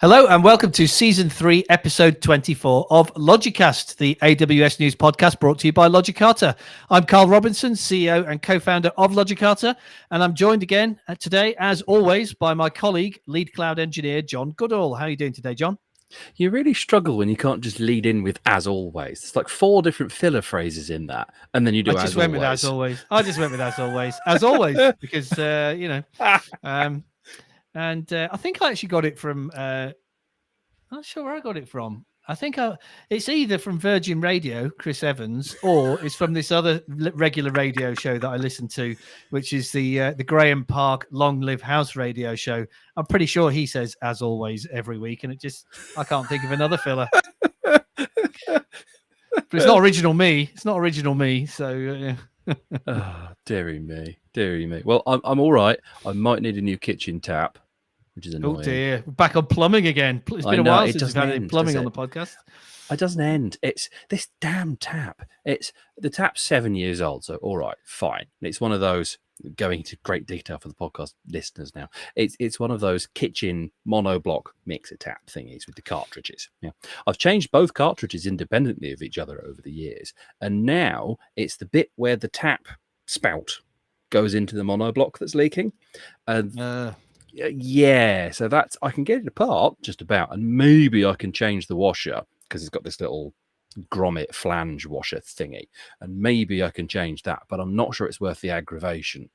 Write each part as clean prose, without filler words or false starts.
Hello and welcome to Season 3, Episode 24 of Logicast, the AWS News podcast brought to you by Logicata. I'm Karl Robinson, CEO and co-founder of Logicata, and I'm joined again today, as always, by my colleague, lead cloud engineer, John Goodall. How are you doing today, John? You really struggle when you can't just lead in with "as always." It's like 4 different filler phrases in that, and then you do I just "as went always." with as always. I just went with as always, because, I think I actually got it from... I'm not sure where I got it from. I think it's either from Virgin Radio, Chris Evans, or it's from this other regular radio show that I listen to, which is the Graham Park Long Live House radio show. I'm pretty sure he says "as always" every week, and I can't think of another filler. But it's not original me. It's not original me. So yeah. Oh, dearie me, dearie me. Well, I'm all right. I might need a new kitchen tap, which is annoying. Oh dear, we're back on plumbing again. It's been a while since we've had any plumbing on the podcast. It doesn't end. It's this damn tap. The tap's 7 years old, so all right, fine. It's one of those, going into great detail for the podcast listeners now. It's one of those kitchen monoblock mixer tap thingies with the cartridges. Yeah, I've changed both cartridges independently of each other over the years, and now it's the bit where the tap spout goes into the monoblock that's leaking. Yeah, so I can get it apart just about, and maybe I can change the washer because it's got this little grommet flange washer thingy, and maybe I can change that, but I'm not sure it's worth the aggravation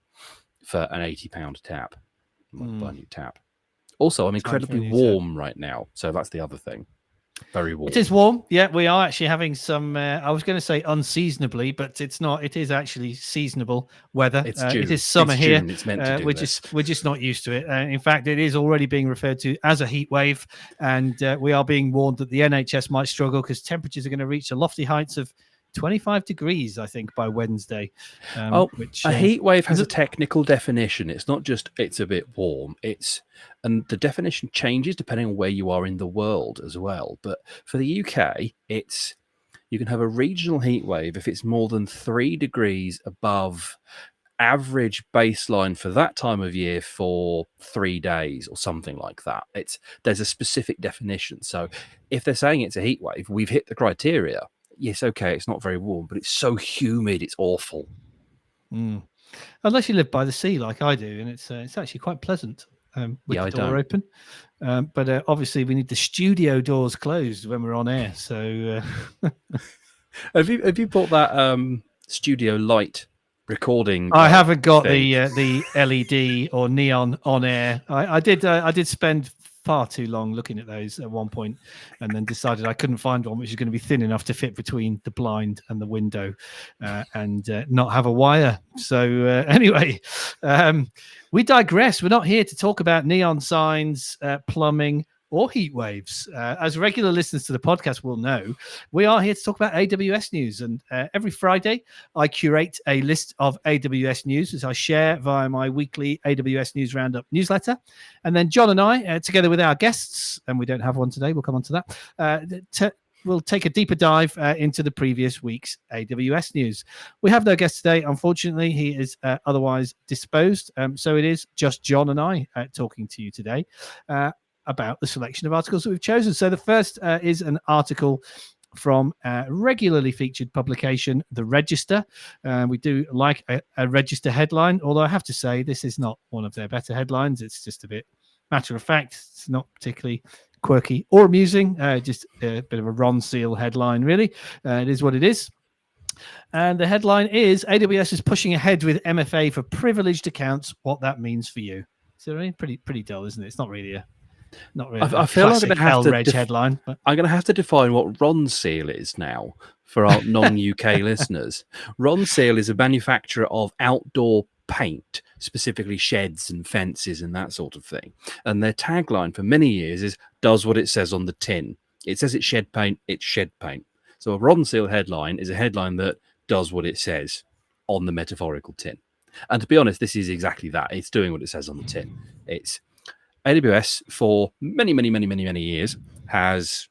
for an £80 tap. Buy a new tap. Also, I'm incredibly warm right now, so that's the other thing. Very warm. It is warm. Yeah, we are actually having some, I was going to say unseasonably, but it's not. It is actually seasonable weather. It's June. It is summer it's here. June. It's meant to do we're just not used to it. In fact, it is already being referred to as a heat wave, and we are being warned that the NHS might struggle because temperatures are going to reach the lofty heights of 25 degrees, I think, by Wednesday. A heat wave has a technical definition. It's not just it's a bit warm. And the definition changes depending on where you are in the world as well. But for the UK, you can have a regional heat wave if it's more than 3 degrees above average baseline for that time of year for 3 days or something like that. There's a specific definition. So if they're saying it's a heat wave, we've hit the criteria. Yes, okay, it's not very warm, but it's so humid, it's awful. Unless you live by the sea like I do, and it's actually quite pleasant with the door open. But obviously we need the studio doors closed when we're on air. So have you bought that studio light recording? I haven't got the LED or neon on air. I did spend far too long looking at those at one point, and then decided I couldn't find one which is going to be thin enough to fit between the blind and the window and not have a wire. So anyway, we digress. We're not here to talk about neon signs, plumbing, or heat waves. As regular listeners to the podcast will know, we are here to talk about AWS news. And every Friday, I curate a list of AWS news as I share via my weekly AWS News Roundup newsletter. And then John and I, together with our guests, and we don't have one today, we'll come on to that, we'll take a deeper dive into the previous week's AWS news. We have no guest today, unfortunately. He is otherwise disposed. So it is just John and I talking to you today about the selection of articles that we've chosen. So the first is an article from a regularly featured publication, The Register. We do like a Register headline, although I have to say this is not one of their better headlines. It's just a bit matter of fact. It's not particularly quirky or amusing, just a bit of a Ron Seal headline, really. It is what it is. And the headline is, AWS is pushing ahead with MFA for privileged accounts, what that means for you. So pretty dull, isn't it? It's not really a I feel like I'm going to have to headline. But I'm going to have to define what Ron Seal is now for our non-UK listeners. Ron Seal is a manufacturer of outdoor paint, specifically sheds and fences and that sort of thing. And their tagline for many years is, does what it says on the tin. It says it's shed paint, it's shed paint. So a Ron Seal headline is a headline that does what it says on the metaphorical tin. And to be honest, this is exactly that. It's doing what it says on the tin. It's AWS for many years has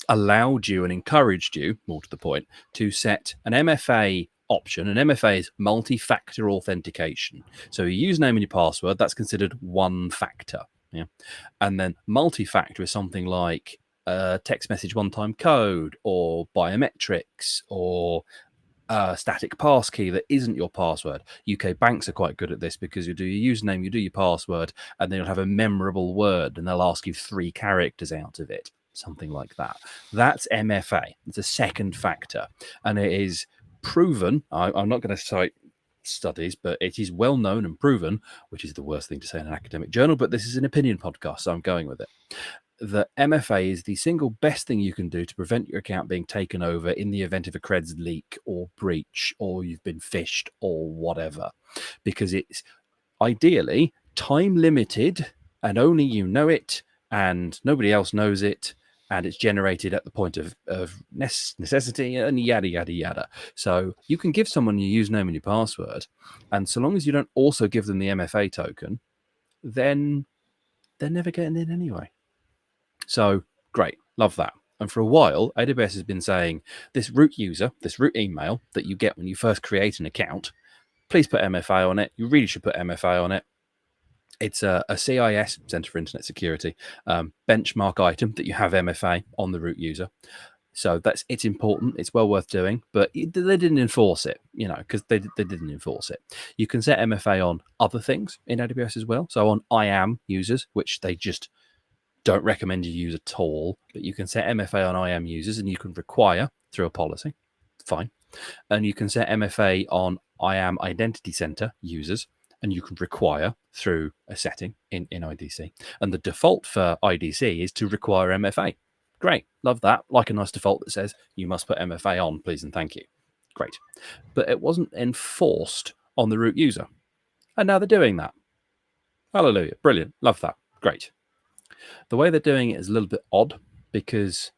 allowed you and encouraged you, more to the point, to set an MFA option. An MFA is multi-factor authentication. So your username and your password, that's considered one factor. Yeah. And then multi-factor is something like text message one-time code or biometrics or static passkey that isn't your password. UK banks are quite good at this because you do your username, you do your password, and then you'll have a memorable word and they'll ask you 3 characters out of it, something like that. That's MFA. It's a second factor, and it is proven. I'm not going to cite studies, but it is well known and proven, which is the worst thing to say in an academic journal, but this is an opinion podcast, so I'm going with it. The MFA is the single best thing you can do to prevent your account being taken over in the event of a creds leak or breach or you've been phished or whatever, because it's ideally time limited and only you know it and nobody else knows it, and it's generated at the point of necessity and yada yada yada. So you can give someone your username and your password, and so long as you don't also give them the MFA token, then they're never getting in anyway. So great, love that. And for a while, AWS has been saying this root user, this root email that you get when you first create an account, please put MFA on it. You really should put MFA on it. It's a CIS, Center for Internet Security, benchmark item that you have MFA on the root user. So it's important. It's well worth doing, but they didn't enforce it, because they didn't enforce it. You can set MFA on other things in AWS as well. So on IAM users, which they just don't recommend you use at all, but you can set MFA on IAM users and you can require through a policy. Fine. And you can set MFA on IAM Identity Center users and you can require through a setting in IDC. And the default for IDC is to require MFA. Great. Love that. Like a nice default that says you must put MFA on, please and thank you. Great. But it wasn't enforced on the root user. And now they're doing that. Hallelujah. Brilliant. Love that. Great. The way they're doing it is a little bit odd because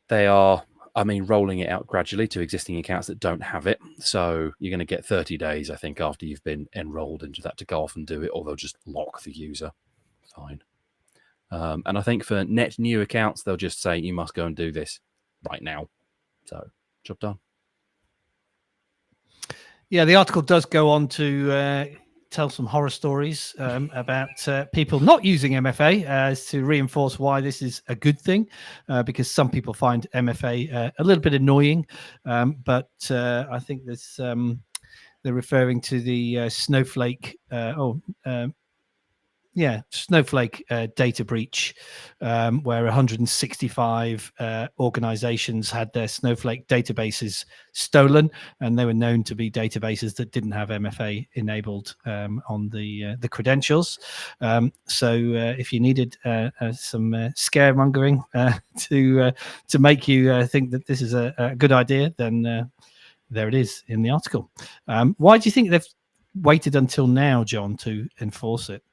they are, rolling it out gradually to existing accounts that don't have it. So you're going to get 30 days, I think, after you've been enrolled into that to go off and do it, or they'll just lock the user. Fine. And I think for net new accounts, they'll just say you must go and do this right now. So job done. Yeah, the article does go on to tell some horror stories about people not using MFA as to reinforce why this is a good thing, because some people find MFA a little bit annoying, but I think this they're referring to the Snowflake Snowflake data breach, where 165 organizations had their Snowflake databases stolen, and they were known to be databases that didn't have MFA enabled on the credentials. So if you needed some scaremongering to make you think that this is a good idea, then there it is in the article. Why do you think they've waited until now, John, to enforce it?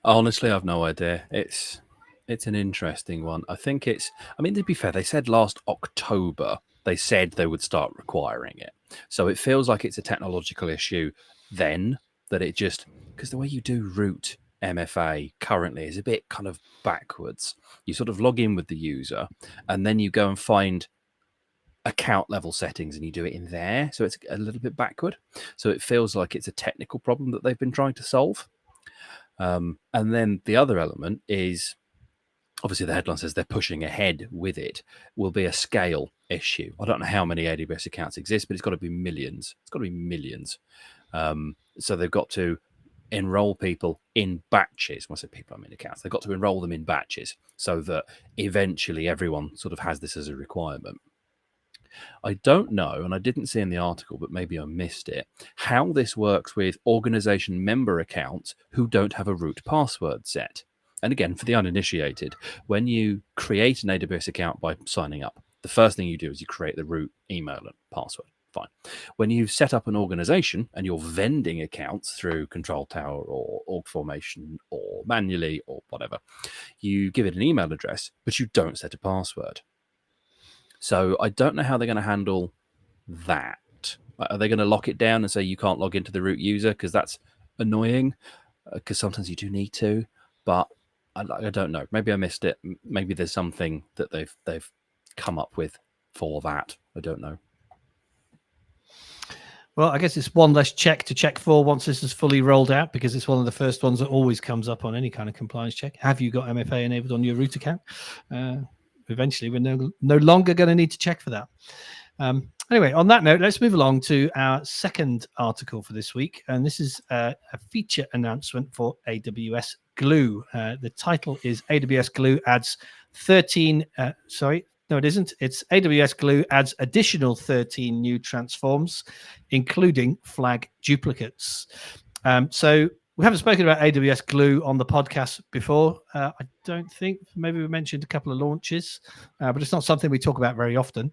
Honestly, I've no idea. It's an interesting one. I think to be fair, they said last October they said they would start requiring it. So it feels like it's a technological issue then, that it just, because the way you do root MFA currently is a bit kind of backwards. You sort of log in with the user and then you go and find account level settings and you do it in there. So it's a little bit backward. So it feels like it's a technical problem that they've been trying to solve. And then the other element is, obviously the headline says they're pushing ahead with it, will be a scale issue. I don't know how many AWS accounts exist, but it's got to be millions. It's got to be millions. So they've got to enroll people in batches. When I say people, I mean accounts. They've got to enroll them in batches so that eventually everyone sort of has this as a requirement. I don't know, and I didn't see in the article, but maybe I missed it, how this works with organization member accounts who don't have a root password set. And again, for the uninitiated, when you create an AWS account by signing up, the first thing you do is you create the root email and password. Fine. When you've set up an organization and you're vending accounts through Control Tower or Org Formation or manually or whatever, you give it an email address, but you don't set a password. So I don't know how they're going to handle that. Are they going to lock it down and say you can't log into the root user? Because that's annoying, because sometimes you do need to. But I don't know. Maybe I missed it. Maybe there's something that they've come up with for that. I don't know. Well, I guess it's one less check to check for once this is fully rolled out, because it's one of the first ones that always comes up on any kind of compliance check. Have you got MFA enabled on your root account? Eventually, we're no longer going to need to check for that. Anyway, on that note, let's move along to our second article for this week. And this is a feature announcement for AWS Glue. The title is AWS Glue adds 13, no, it isn't. It's AWS Glue adds additional 13 new transforms, including flag duplicates. So we haven't spoken about AWS Glue on the podcast before. I don't think. Maybe we mentioned a couple of launches, but it's not something we talk about very often.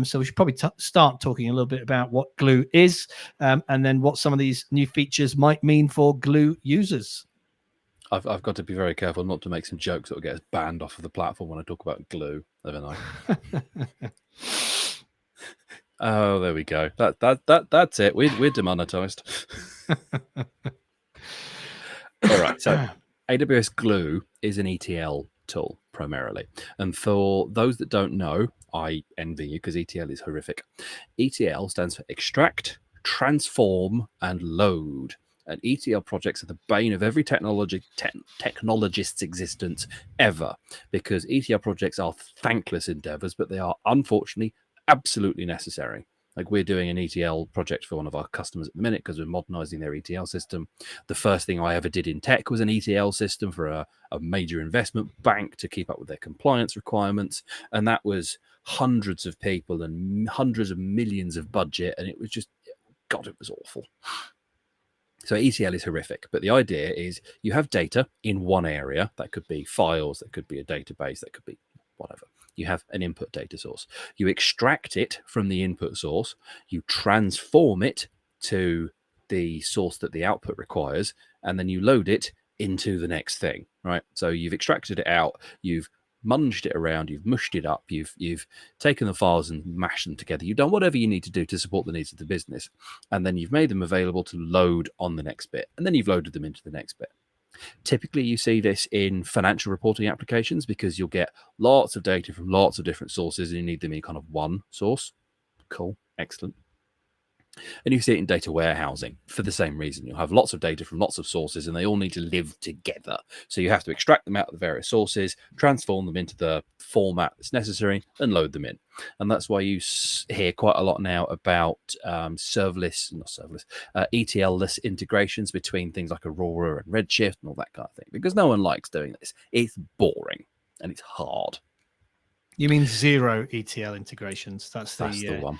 So we should probably start talking a little bit about what Glue is, and then what some of these new features might mean for Glue users. I've got to be very careful not to make some jokes that will get us banned off of the platform when I talk about Glue, haven't I? Oh, there we go. That's it. We're demonetized. All right. So AWS Glue is an ETL tool primarily. And for those that don't know, I envy you because ETL is horrific. ETL stands for extract, transform, and load. And ETL projects are the bane of every technologist's existence ever, because ETL projects are thankless endeavors, but they are unfortunately absolutely necessary. Like, we're doing an ETL project for one of our customers at the minute because we're modernizing their ETL system. The first thing I ever did in tech was an ETL system for a major investment bank to keep up with their compliance requirements. And that was hundreds of people and hundreds of millions of budget. And it was just, God, it was awful. So ETL is horrific, but the idea is you have data in one area. That could be files, that could be a database, that could be whatever. You have an input data source. You extract it from the input source. You transform it to the source that the output requires, and then you load it into the next thing, right? So you've extracted it out, you've munged it around, you've mushed it up, you've taken the files and mashed them together. You've done whatever you need to do to support the needs of the business, and then you've made them available to load on the next bit, and then you've loaded them into the next bit. Typically, you see this in financial reporting applications because you'll get lots of data from lots of different sources and you need them in kind of one source. Cool, excellent. And you see it in data warehousing for the same reason. You'll have lots of data from lots of sources and they all need to live together. So you have to extract them out of the various sources, transform them into the format that's necessary, and load them in. And that's why you hear quite a lot now about ETL-less integrations between things like Aurora and Redshift and all that kind of thing, because no one likes doing this. It's boring and it's hard. You mean zero ETL integrations? That's the one.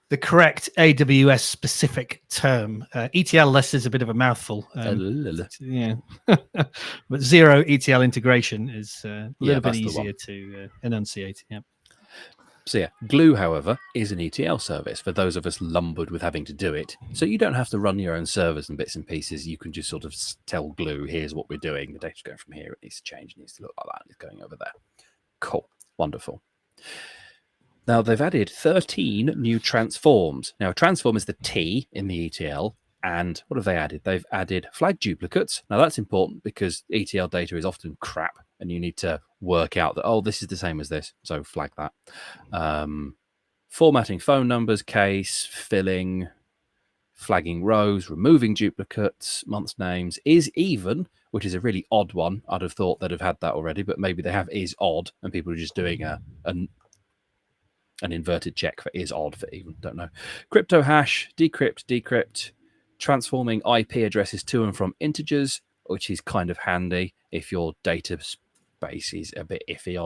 The correct AWS specific term. ETL-less is a bit of a mouthful. Yeah, but zero ETL integration is a little bit easier to enunciate. Yeah. So yeah, Glue, however, is an ETL service for those of us lumbered with having to do it. So you don't have to run your own servers and bits and pieces. You can just sort of tell Glue, here's what we're doing. The data's going from here. It needs to change. It needs to look like that. It's going over there. Cool. Wonderful. Now, they've added 13 new transforms. Now, a transform is the T in the ETL. And what have they added? They've added flag duplicates. Now, that's important because ETL data is often crap and you need to work out that, oh, this is the same as this. So flag that. Formatting phone numbers, case, filling, flagging rows, removing duplicates, months names, is even, which is a really odd one. I'd have thought they'd have had that already, but maybe they have is odd and people are just doing an inverted check for is odd for even, don't know. Crypto hash, decrypt, transforming IP addresses to and from integers, which is kind of handy if your database is a bit iffy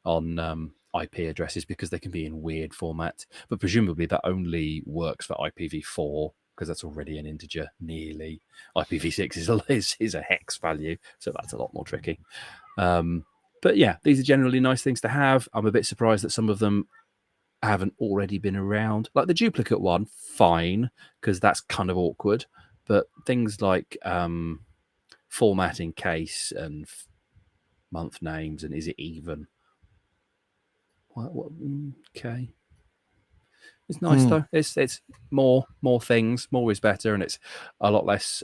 on IP addresses because they can be in weird formats. But presumably that only works for IPv4 because that's already an integer nearly. IPv6 is a hex value, so that's a lot more tricky. But yeah, these are generally nice things to have. I'm a bit surprised that some of them haven't already been around. Like the duplicate one, fine, because that's kind of awkward. But things like formatting case and month names and is it even? What? Okay. It's nice though. It's more things. More is better, and it's a lot less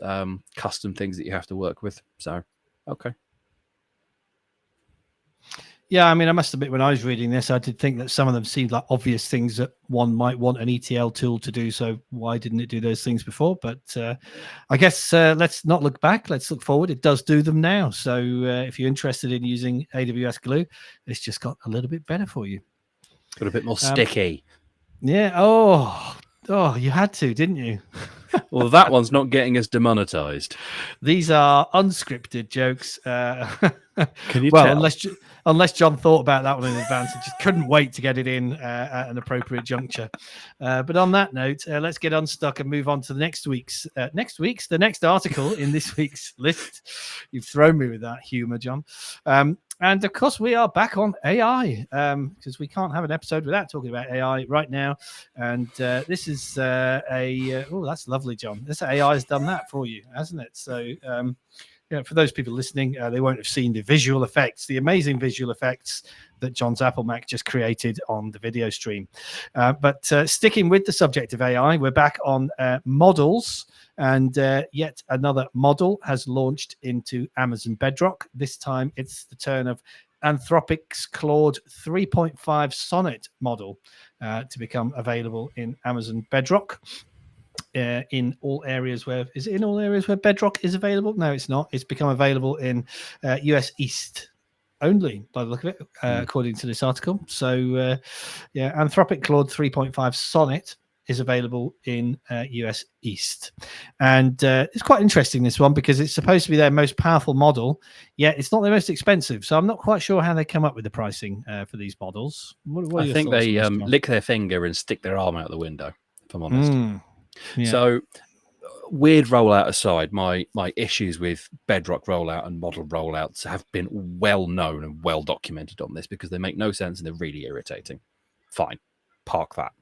custom things that you have to work with. So, okay. Yeah, I mean, I must admit, when I was reading this, I did think that some of them seemed like obvious things that one might want an ETL tool to do. So why didn't it do those things before? But I guess let's not look back. Let's look forward. It does do them now. So if you're interested in using AWS Glue, it's just got a little bit better for you. Got a bit more sticky. Yeah. Oh, you had to, didn't you? Well, that one's not getting us demonetized. These are unscripted jokes. Can you well, tell? unless John thought about that one in advance and just couldn't wait to get it in at an appropriate juncture. But on that note, let's get unstuck and move on to the next next article in this week's list. You've thrown me with that humour, John. And of course, we are back on AI because we can't have an episode without talking about AI right now. And this is that's lovely, John. This AI has done that for you, hasn't it? So, for those people listening, they won't have seen the visual effects, the amazing visual effects that John's Apple Mac just created on the video stream. But sticking with the subject of AI, we're back on models. And yet another model has launched into Amazon Bedrock. This time it's the turn of Anthropic's Claude 3.5 Sonnet model to become available in Amazon Bedrock. In all areas where Bedrock is available? No, it's not. It's become available in US East only, by the look of it, according to this article. So, Anthropic Claude 3.5 Sonnet is available in US East. And it's quite interesting, this one, because it's supposed to be their most powerful model, yet it's not their most expensive. So I'm not quite sure how they come up with the pricing for these models. I think they lick their finger and stick their arm out the window, if I'm honest. Yeah. So weird rollout aside, my issues with Bedrock rollout and model rollouts have been well known and well documented on this because they make no sense and they're really irritating. Fine, park that.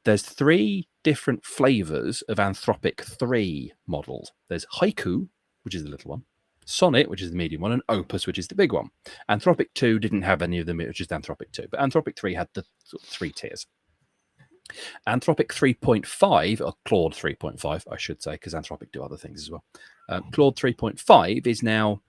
There's 3 different flavors of Anthropic 3 models. There's Haiku, which is the little one, Sonnet, which is the medium one, and Opus, which is the big one. Anthropic 2 didn't have any of them, which is Anthropic 2, but Anthropic 3 had the 3 tiers. Anthropic 3.5, or Claude 3.5, I should say, because Anthropic do other things as well. Claude 3.5 is now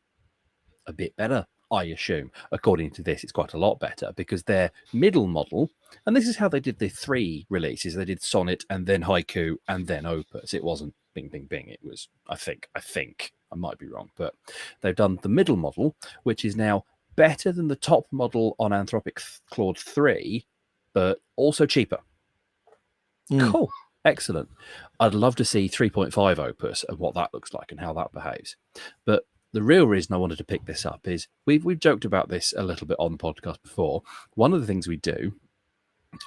a bit better, I assume. According to this, it's quite a lot better because their middle model, and this is how they did the 3 releases. They did Sonnet and then Haiku and then Opus. It wasn't bing, bing, bing. It was, I think, I might be wrong, but they've done the middle model, which is now better than the top model on Anthropic Claude 3, but also cheaper. Cool. Excellent. I'd love to see 3.5 Opus and what that looks like and how that behaves. But the real reason I wanted to pick this up is we've joked about this a little bit on the podcast before. One of the things we do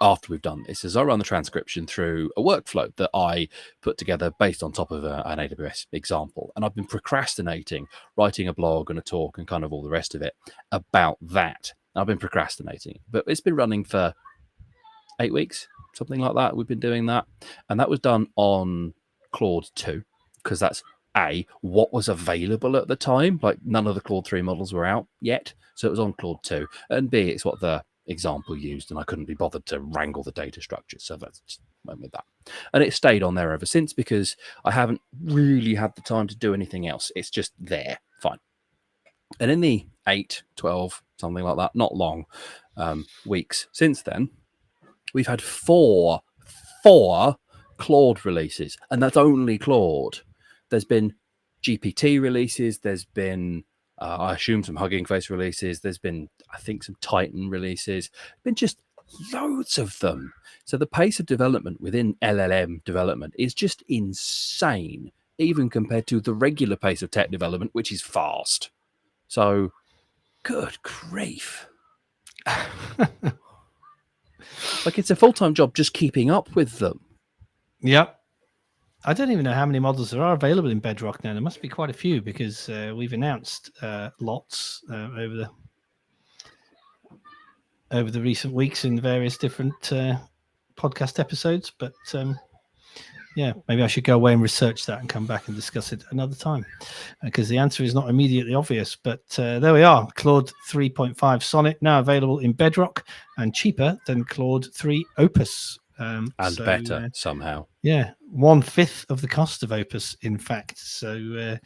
after we've done this is I run the transcription through a workflow that I put together based on top of an AWS example. And I've been procrastinating, writing a blog and a talk and kind of all the rest of it about that. I've been procrastinating, but it's been running for 8 weeks. Something like that. We've been doing that. And that was done on Claude 2, because that's what was available at the time. Like none of the Claude 3 models were out yet. So it was on Claude 2. And B, it's what the example used. And I couldn't be bothered to wrangle the data structure. So that's just went with that. And it stayed on there ever since because I haven't really had the time to do anything else. It's just there. Fine. And in the 8, 12, something like that, not long weeks since then, we've had four Claude releases, and that's only Claude. There's been GPT releases. There's been, I assume, some Hugging Face releases. There's been, I think, some Titan releases. Been just loads of them. So the pace of development within LLM development is just insane, even compared to the regular pace of tech development, which is fast. So, good grief. Like, it's a full-time job just keeping up with them. Yep. I don't even know how many models there are available in Bedrock now. There must be quite a few because we've announced lots over the recent weeks in various different podcast episodes. But maybe I should go away and research that and come back and discuss it another time because the answer is not immediately obvious. But there we are. Claude 3.5 Sonnet now available in Bedrock and cheaper than Claude 3 Opus. And better somehow. Yeah, 1/5 of the cost of Opus, in fact. So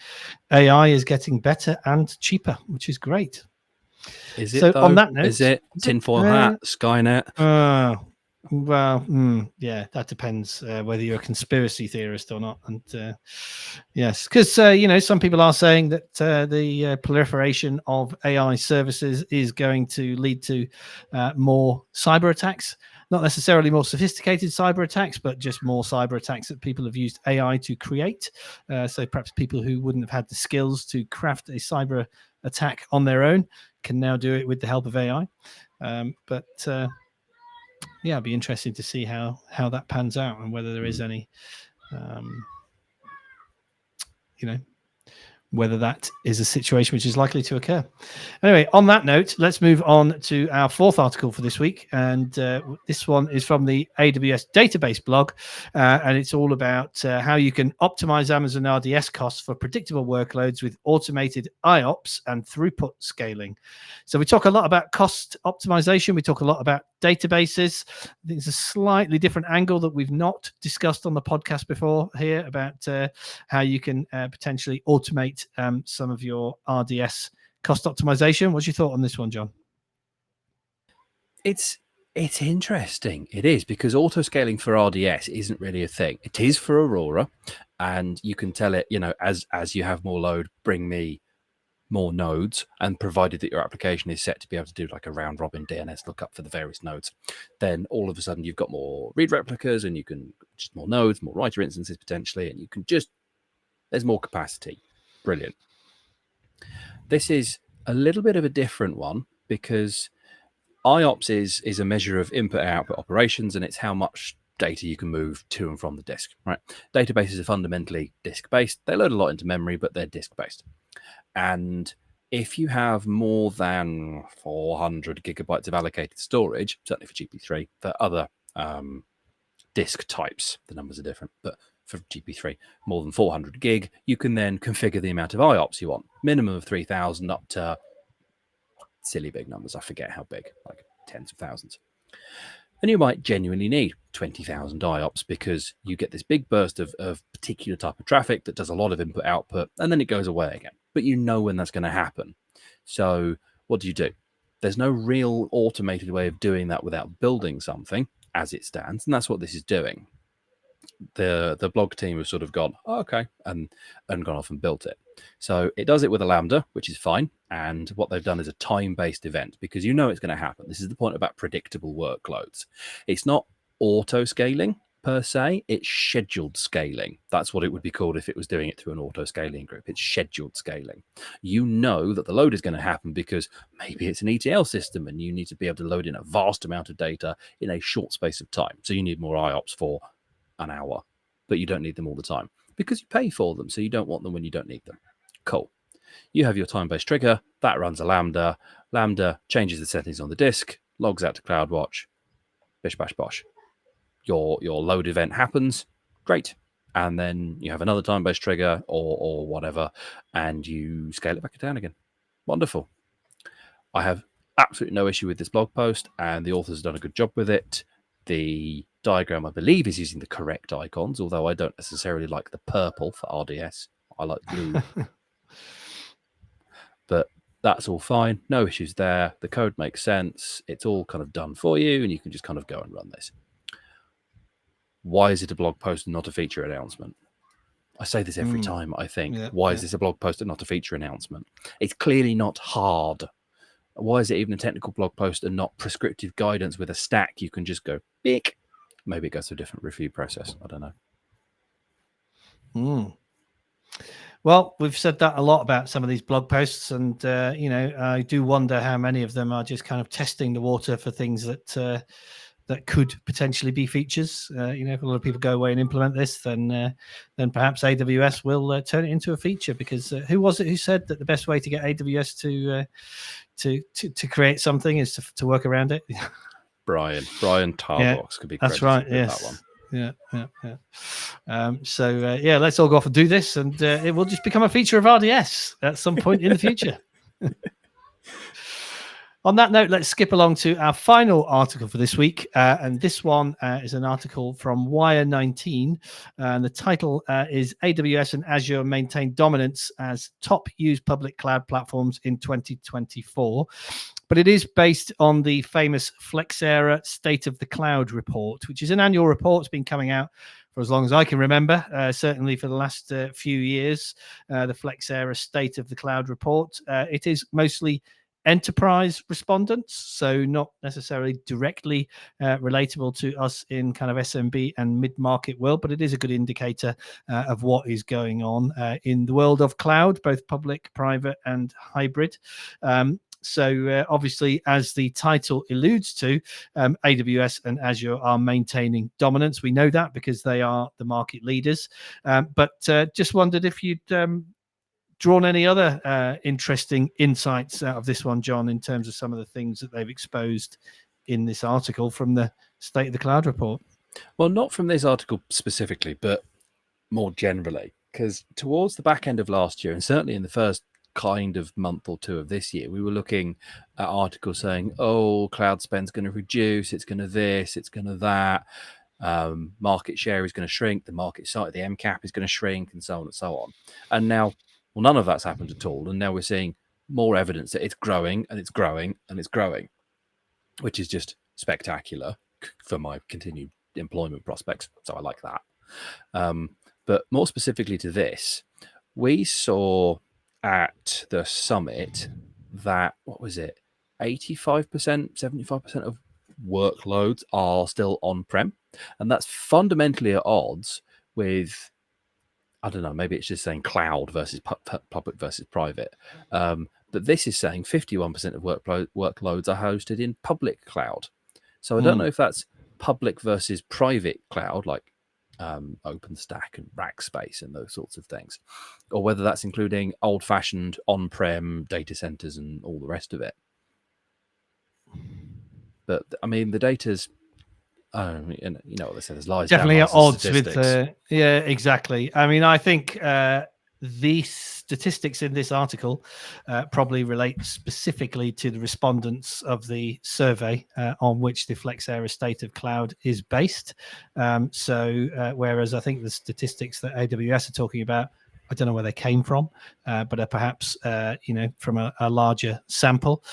AI is getting better and cheaper, which is great. Is So it though? on that note, is it tinfoil hat, Skynet? Well, yeah, that depends whether you're a conspiracy theorist or not. And yes, because some people are saying that the proliferation of AI services is going to lead to more cyber attacks. Not necessarily more sophisticated cyber attacks, but just more cyber attacks that people have used AI to create. So perhaps people who wouldn't have had the skills to craft a cyber attack on their own can now do it with the help of AI. But yeah, it'd be interesting to see how that pans out and whether there is any, whether that is a situation which is likely to occur. Anyway, on that note, let's move on to our fourth article for this week. And this one is from the AWS database blog. And it's all about how you can optimize Amazon RDS costs for predictable workloads with automated IOPS and throughput scaling. So we talk a lot about cost optimization. We talk a lot about databases. I think it's a slightly different angle that we've not discussed on the podcast before here about how you can potentially automate some of your RDS cost optimization. What's your thought on this one, John? It's interesting. It is, because auto scaling for RDS isn't really a thing. It is for Aurora, and you can tell it, as you have more load, bring me more nodes, and provided that your application is set to be able to do like a round robin DNS lookup for the various nodes, then all of a sudden you've got more read replicas, and you can just more nodes, more writer instances potentially, and you can just, there's more capacity. Brilliant. This is a little bit of a different one, because IOPS is a measure of input and output operations, and it's how much data you can move to and from the disk, right? Databases are fundamentally disk-based. They load a lot into memory, but they're disk-based. And if you have more than 400 gigabytes of allocated storage, certainly for GP3, for other disk types, the numbers are different, but for GP3, more than 400 gig, you can then configure the amount of IOPS you want. Minimum of 3,000 up to silly big numbers. I forget how big, like tens of thousands. And you might genuinely need 20,000 IOPS because you get this big burst of particular type of traffic that does a lot of input output, and then it goes away again. But you know when that's going to happen. So what do? There's no real automated way of doing that without building something as it stands, and that's what this is doing. The blog team has sort of gone, oh, okay, and gone off and built it. So it does it with a Lambda, which is fine. And what they've done is a time-based event, because you know it's going to happen. This is the point about predictable workloads. It's not auto-scaling per se, it's scheduled scaling. That's what it would be called if it was doing it through an auto-scaling group. It's scheduled scaling. You know that the load is going to happen because maybe it's an ETL system and you need to be able to load in a vast amount of data in a short space of time. So you need more IOPS for an hour, but you don't need them all the time because you pay for them, so you don't want them when you don't need them. Cool. You have your time-based trigger that runs a Lambda. Lambda changes the settings on the disk, logs out to CloudWatch, bish bash bosh. Your load event happens, great, and then you have another time-based trigger or whatever, and you scale it back down again. Wonderful. I have absolutely no issue with this blog post, and the authors have done a good job with it. The diagram, I believe, is using the correct icons, although I don't necessarily like the purple for RDS. I like blue. But that's all fine. No issues there. The code makes sense. It's all kind of done for you, and you can just kind of go and run this. Why is it a blog post and not a feature announcement? I say this every time, I think. Why is this a blog post and not a feature announcement? It's clearly not hard. Why is it even a technical blog post and not prescriptive guidance with a stack? You can just go, bick. Maybe it goes through a different review process. I don't know. Well, we've said that a lot about some of these blog posts, and I do wonder how many of them are just kind of testing the water for things that could potentially be features. If a lot of people go away and implement this, then perhaps AWS will turn it into a feature. Because who was it who said that the best way to get AWS to create something is to work around it? Brian Tarbox could be credited. That's right. Yes. That one. Yeah. Let's all go off and do this, and it will just become a feature of RDS at some point in the future. On that note, let's skip along to our final article for this week. And this one is an article from Wire 19. And the title is AWS and Azure Maintain Dominance as Top Used Public Cloud Platforms in 2024. but it is based on the famous Flexera State of the Cloud report, which is an annual report. It's been coming out for as long as I can remember, certainly for the last few years, the Flexera State of the Cloud report. It is mostly enterprise respondents, so not necessarily directly relatable to us in kind of SMB and mid-market world, but it is a good indicator of what is going on in the world of cloud, both public, private, and hybrid. So obviously, as the title alludes to, AWS and Azure are maintaining dominance. We know that because they are the market leaders. But just wondered if you'd drawn any other interesting insights out of this one, John, in terms of some of the things that they've exposed in this article from the State of the Cloud report. Well, not from this article specifically, but more generally, because towards the back end of last year, and certainly in the first kind of month or two of this year, we were looking at articles saying, oh, cloud spend's going to reduce, it's going to this, it's going to that, market share is going to shrink, the market size, the MCAP is going to shrink, and so on and so on. And now, well, none of that's happened at all. And now we're seeing more evidence that it's growing and it's growing and it's growing, which is just spectacular for my continued employment prospects. So I like that. But more specifically to this, we saw at the summit that, what was it, 85%, 75% of workloads are still on-prem. And that's fundamentally at odds with, I don't know, maybe it's just saying cloud versus public versus private. But this is saying 51% of workloads are hosted in public cloud. So I don't know if that's public versus private cloud, like OpenStack and Rackspace and those sorts of things, or whether that's including old-fashioned on-prem data centers and all the rest of it. But I mean, the data's, you know what they say, there's lies definitely down, at odds statistics. with yeah, exactly. I mean, I think the statistics in this article probably relate specifically to the respondents of the survey on which the Flexera State of Cloud is based. Whereas I think the statistics that AWS are talking about, I don't know where they came from, but are perhaps from a larger sample.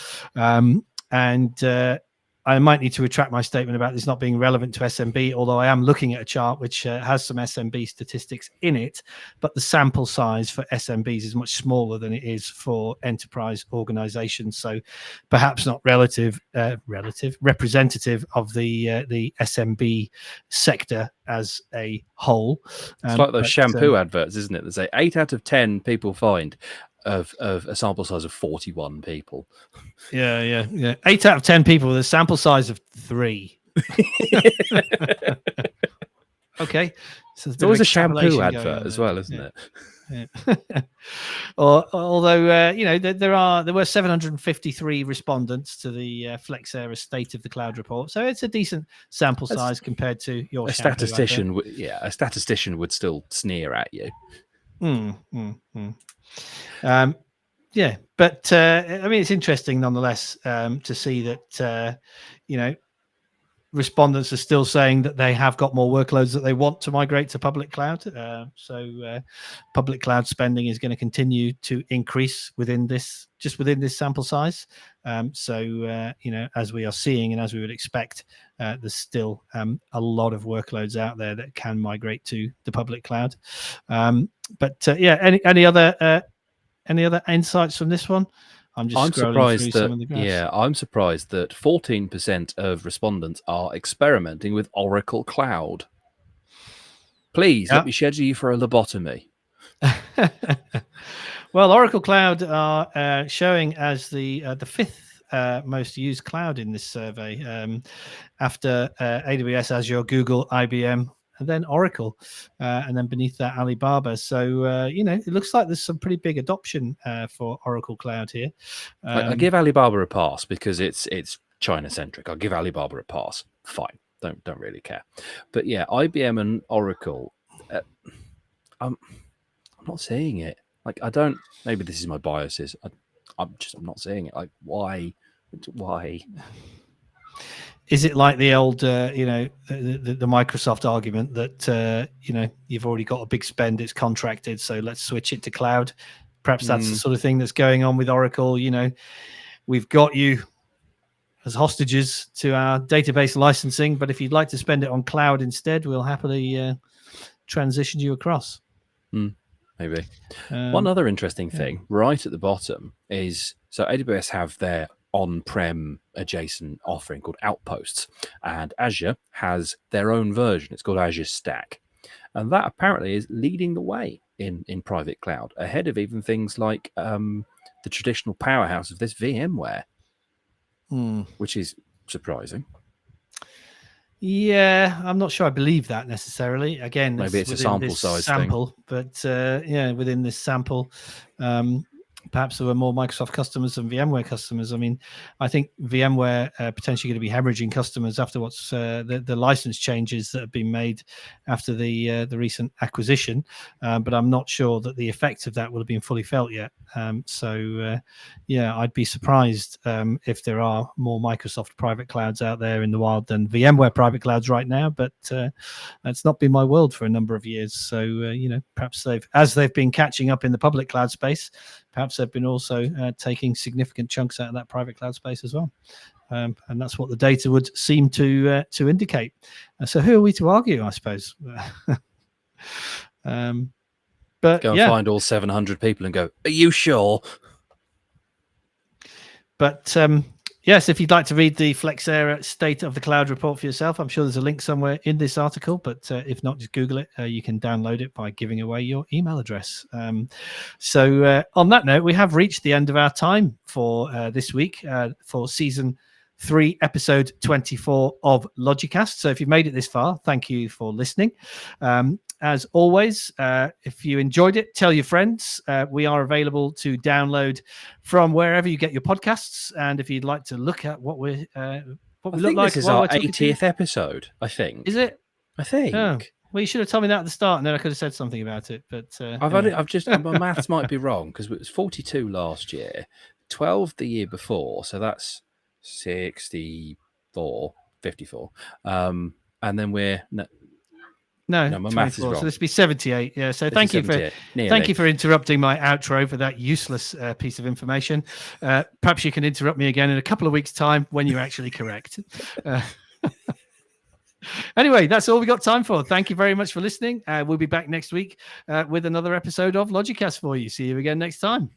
I might need to retract my statement about this not being relevant to SMB, although I am looking at a chart which has some SMB statistics in it, but the sample size for SMBs is much smaller than it is for enterprise organizations. So perhaps not representative of the SMB sector as a whole. It's like those shampoo adverts, isn't it? They say 8 out of 10 people find of a sample size of 41 people. Yeah. 8 out of 10 people with a sample size of 3. Okay. So there's always a shampoo advert as well, isn't it? Yeah. Although there were 753 respondents to the Flexera State of the Cloud report, so it's a decent sample size compared to your a statistician. A statistician would still sneer at you. Yeah, but I mean, it's interesting nonetheless to see that respondents are still saying that they have got more workloads that they want to migrate to public cloud. So public cloud spending is going to continue to increase within this sample size. As we are seeing and as we would expect, there's still a lot of workloads out there that can migrate to the public cloud. Any other insights from this one? I'm surprised that, some of the graphs. Yeah, I'm surprised that 14% of respondents are experimenting with Oracle Cloud. Please let me schedule you for a lobotomy. Well, Oracle Cloud are showing as the fifth most used cloud in this survey, after AWS, Azure, Google, IBM, and then Oracle, and then beneath that Alibaba. So it looks like there's some pretty big adoption for Oracle Cloud here. I give Alibaba a pass because it's China centric. I'll give Alibaba a pass. Fine, don't really care. But yeah, IBM and Oracle, I'm not seeing it. Like, I don't. Maybe this is my biases. I'm not seeing it. Like, why? Is it like the old, the Microsoft argument that, you've already got a big spend, it's contracted, so let's switch it to cloud? Perhaps that's the sort of thing that's going on with Oracle. We've got you, as hostages to our database licensing. But if you'd like to spend it on cloud instead, we'll happily transition you across. Maybe. One other interesting thing right at the bottom is, so AWS have their on-prem adjacent offering called Outposts, and Azure has their own version. It's called Azure Stack, and that apparently is leading the way in private cloud, ahead of even things like the traditional powerhouse of this, VMware, which is surprising. Yeah, I'm not sure I believe that necessarily. Again, maybe it's a sample size sample, but within this sample, perhaps there were more Microsoft customers than VMware customers. I mean, I think VMware potentially going to be hemorrhaging customers after what's the license changes that have been made after the recent acquisition. But I'm not sure that the effect of that will have been fully felt yet. I'd be surprised if there are more Microsoft private clouds out there in the wild than VMware private clouds right now. But that's not been my world for a number of years. So, perhaps they've been catching up in the public cloud space, perhaps they've been also taking significant chunks out of that private cloud space as well. And that's what the data would seem to indicate. So who are we to argue, I suppose? But go and find all 700 people and go, are you sure? But yes, if you'd like to read the Flexera State of the Cloud report for yourself, I'm sure there's a link somewhere in this article. But if not, just Google it. You can download it by giving away your email address. So on that note, we have reached the end of our time for this week for season 3, episode 24 of Logicast. So if you've made it this far, thank you for listening. As always, if you enjoyed it, tell your friends. We are available to download from wherever you get your podcasts. And if you'd like to look at what we look like, this is our 80th episode. I think. Is it? I think. Oh, well, you should have told me that at the start, and then I could have said something about it. But my maths might be wrong because it was 42 last year, 12 the year before, so that's 64, 54, and then we're. No, my math is wrong. So this would be 78. Yeah. So thank you for interrupting my outro for that useless piece of information. Perhaps you can interrupt me again in a couple of weeks' time when you're actually correct. Anyway, that's all we got time for. Thank you very much for listening. We'll be back next week with another episode of Logicast for you. See you again next time.